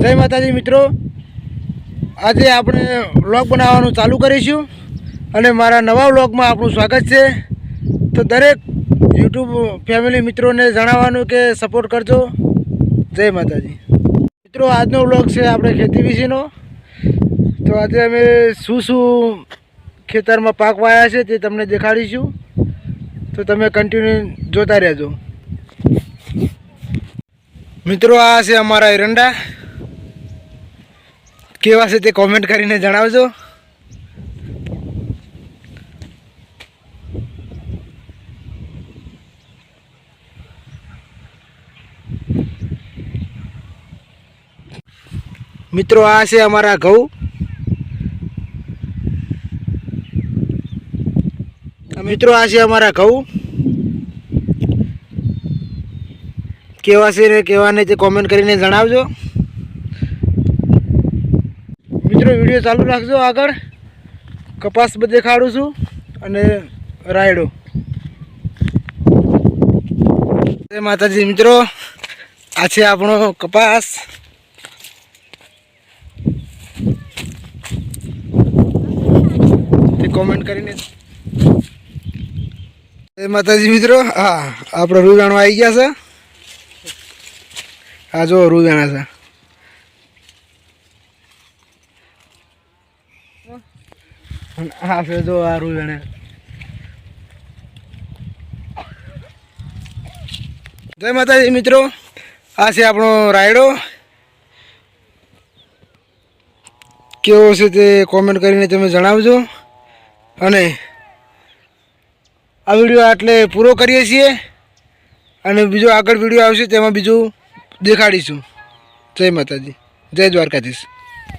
જય માતાજી મિત્રો, આજે આપણે વ્લોગ બનાવવાનું ચાલુ કરીશું અને મારા નવા વ્લોગમાં આપણું સ્વાગત છે। તો દરેક યુટ્યુબ ફેમિલી મિત્રોને જણાવવાનું કે સપોર્ટ કરજો। જય માતાજી મિત્રો, આજનો વ્લોગ છે આપણે ખેતી વિશેનો। તો આજે અમે શું ખેતરમાં પાક વાયા છે તે તમને દેખાડીશું, તો તમે કન્ટિન્યુ જોતા રહેજો મિત્રો। આ છે અમારા એરંડા, કેવા છે તે કોમેન્ટ કરીને જણાવજો। મિત્રો આ છે અમારા ઘઉં। મિત્રો આ છે અમારા ઘઉં, કેવા છે ને કેવા નહીં તે કોમેન્ટ કરીને જણાવજો મિત્રો। વિડીયો ચાલુ રાખજો, આગળ કપાસ બધે દેખાડું છું અને રાયડો। જય માતાજી મિત્રો, આ છે આપણો કપાસ। તે કોમેન્ટ કરીને જય માતાજી મિત્રો। હા, આપણે રૂજાણો આવી ગયા છે। હા જો રૂજાણા છે, હા છે જો આ રૂજાણા। જય માતાજી મિત્રો, આ છે આપણો રાયડો, કેવો છે તે કોમેન્ટ કરીને તમે જણાવજો। અને આ વિડીયો આટલે પૂરો કરીએ છીએ અને બીજો આગળ વિડીયો આવશે તેમાં બીજું દેખાડીશું। જય માતાજી, જય દ્વારકાધીશ।